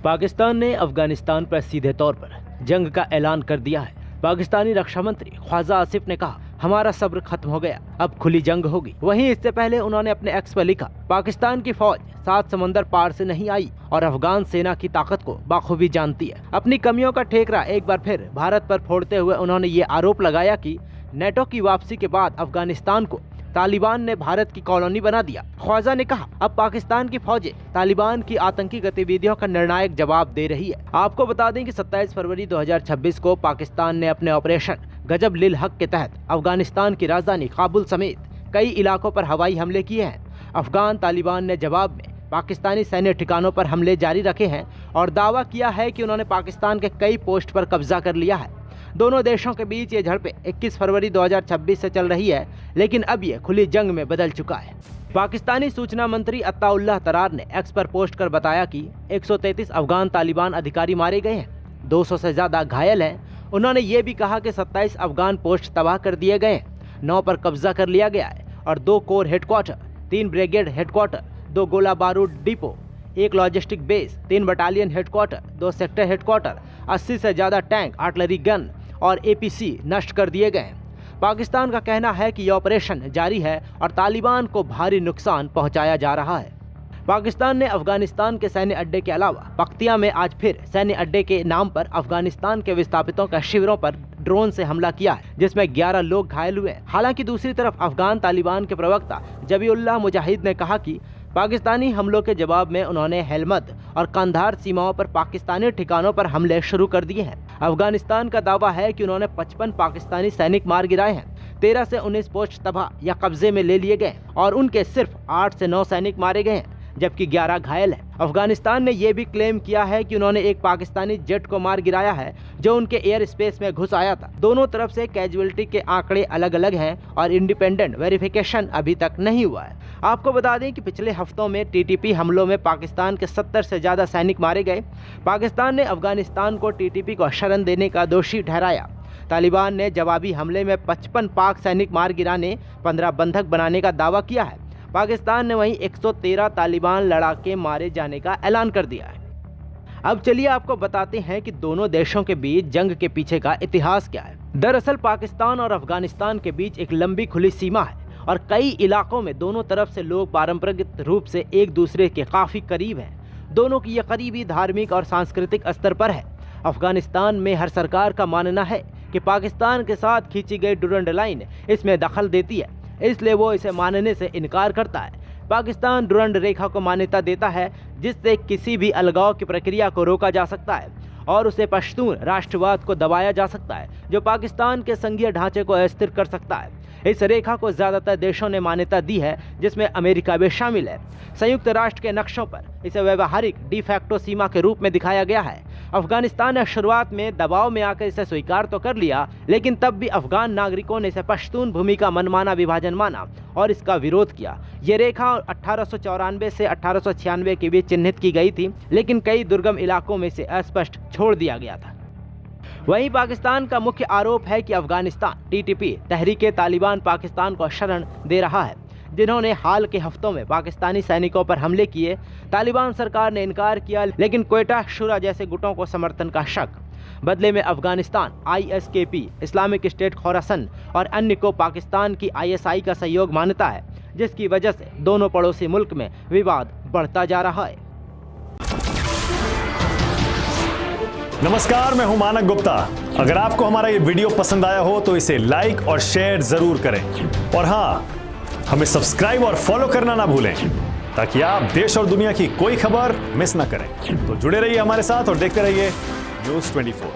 पाकिस्तान ने अफगानिस्तान पर सीधे तौर पर जंग का ऐलान कर दिया है। पाकिस्तानी रक्षा मंत्री ख्वाजा आसिफ ने कहा, हमारा सब्र खत्म हो गया, अब खुली जंग होगी। वहीं इससे पहले उन्होंने अपने एक्स पर लिखा, पाकिस्तान की फौज 7 समंदर पार से नहीं आई और अफगान सेना की ताकत को बाखूबी जानती है। अपनी कमियों का ठेकरा एक बार फिर भारत पर फोड़ते हुए उन्होंने ये आरोप लगाया कि नेटो की वापसी के बाद अफगानिस्तान को तालिबान ने भारत की कॉलोनी बना दिया। ख्वाजा ने कहा, अब पाकिस्तान की फौजें तालिबान की आतंकी गतिविधियों का निर्णायक जवाब दे रही है। आपको बता दें कि 27 फरवरी 2026 को पाकिस्तान ने अपने ऑपरेशन गजब लिल हक के तहत अफगानिस्तान की राजधानी काबुल समेत कई इलाकों पर हवाई हमले किए हैं। अफगान तालिबान ने जवाब में पाकिस्तानी सैन्य ठिकानों पर हमले जारी रखे हैं और दावा किया है कि उन्होंने पाकिस्तान के कई पोस्ट पर कब्जा कर लिया है। दोनों देशों के बीच ये झड़पें 21 फरवरी 2026 से चल रही है, लेकिन अब ये खुली जंग में बदल चुका है। पाकिस्तानी सूचना मंत्री अत्ताउल्लाह तरार ने एक्स पर पोस्ट कर बताया कि 133 अफगान तालिबान अधिकारी मारे गए हैं, 200 से ज्यादा घायल हैं। उन्होंने ये भी कहा कि 27 अफगान पोस्ट तबाह कर दिए गए हैं, 9 पर कब्जा कर लिया गया है और 2 कोर हेडक्वार्टर, 3 ब्रिगेड हेडक्वार्टर, 2 गोला बारूद depot, 1 logistic base, 3 battalion headquarter, 2 sector headquarter, 80 से ज्यादा टैंक, आर्टिलरी गन और एपीसी नष्ट कर दिए गए हैं। पाकिस्तान का कहना है कि यह ऑपरेशन जारी है और तालिबान को भारी नुकसान पहुंचाया जा रहा है। पाकिस्तान ने अफगानिस्तान के सैन्य अड्डे के अलावा पख्तिया में आज फिर सैन्य अड्डे के नाम पर अफगानिस्तान के विस्थापितों के शिविरों पर ड्रोन से हमला किया है, जिसमें 11 लोग घायल हुए। हालांकि दूसरी तरफ अफगान तालिबान के प्रवक्ता जबीउल्लाह मुजाहिद ने कहा कि पाकिस्तानी हमलों के जवाब में उन्होंने हेलमंद और कंधार सीमाओं पर पाकिस्तानी ठिकानों पर हमले शुरू कर दिए हैं। अफगानिस्तान का दावा है कि उन्होंने 55 पाकिस्तानी सैनिक मार गिराए हैं, 13 से 19 पोस्ट तबाह या कब्जे में ले लिए गए और उनके सिर्फ 8 से 9 सैनिक मारे गए हैं, जबकि 11 घायल हैं। अफगानिस्तान ने यह भी क्लेम किया है कि उन्होंने एक पाकिस्तानी जेट को मार गिराया है जो उनके एयर स्पेस में घुस आया था। दोनों तरफ से कैजुअलिटी के आंकड़े अलग अलग हैं और इंडिपेंडेंट वेरिफिकेशन अभी तक नहीं हुआ है। आपको बता दें कि पिछले हफ्तों में टीटीपी हमलों में पाकिस्तान के 70 से ज्यादा सैनिक मारे गए। पाकिस्तान ने अफगानिस्तान को टीटीपी को शरण देने का दोषी ठहराया। तालिबान ने जवाबी हमले में 55 पाक सैनिक मार गिराने, 15 बंधक बनाने का दावा किया है। पाकिस्तान ने वहीं 113 तालिबान लड़ाके मारे जाने का ऐलान कर दिया है। अब चलिए आपको बताते हैं कि दोनों देशों के बीच जंग के पीछे का इतिहास क्या है। दरअसल पाकिस्तान और अफगानिस्तान के बीच एक लंबी खुली सीमा है और कई इलाकों में दोनों तरफ से लोग पारंपरिक रूप से एक दूसरे के काफी करीब हैं। दोनों की यह करीबी धार्मिक और सांस्कृतिक स्तर पर है। अफगानिस्तान में हर सरकार का मानना है कि पाकिस्तान के साथ खींची गई डुरंड लाइन इसमें दखल देती है, इसलिए वो इसे मानने से इनकार करता है। पाकिस्तान डुरंड रेखा को मान्यता देता है, जिससे किसी भी अलगाव की प्रक्रिया को रोका जा सकता है और उसे पश्तून राष्ट्रवाद को दबाया जा सकता है, जो पाकिस्तान के संघीय ढांचे को अस्थिर कर सकता है। इस रेखा को ज्यादातर देशों ने मान्यता दी है, जिसमें अमेरिका भी शामिल है। संयुक्त राष्ट्र के नक्शों पर इसे व्यवहारिक डिफैक्टो सीमा के रूप में दिखाया गया है। अफगानिस्तान ने शुरुआत में दबाव में आकर इसे स्वीकार तो कर लिया, लेकिन तब भी अफगान नागरिकों ने इसे पश्तून भूमि का मनमाना विभाजन माना और इसका विरोध किया। ये रेखा 1894 से 1896 के बीच चिन्हित की गई थी, लेकिन कई दुर्गम इलाकों में इसे अस्पष्ट छोड़ दिया गया था। वहीं पाकिस्तान का मुख्य आरोप है कि अफगानिस्तान टीटीपी तहरीके तालिबान पाकिस्तान को शरण दे रहा है, जिन्होंने हाल के हफ्तों में पाकिस्तानी सैनिकों पर हमले किए। तालिबान सरकार ने इनकार किया, लेकिन क्वेटा शुरा जैसे गुटों को समर्थन का शक। बदले में Afghanistan ISKP, Islamic state Khorasan और अन्य को पाकिस्तान की ISI का सहयोग मानता है, जिसकी वजह से दोनों पड़ोसी मुल्क में विवाद बढ़ता जा रहा है। नमस्कार, मैं हूं मानक गुप्ता। अगर आपको हमारा ये वीडियो पसंद आया हो तो इसे लाइक और शेयर जरूर करें और हाँ, हमें सब्सक्राइब और फॉलो करना ना भूलें, ताकि आप देश और दुनिया की कोई खबर मिस ना करें। तो जुड़े रहिए हमारे साथ और देखते रहिए News 24।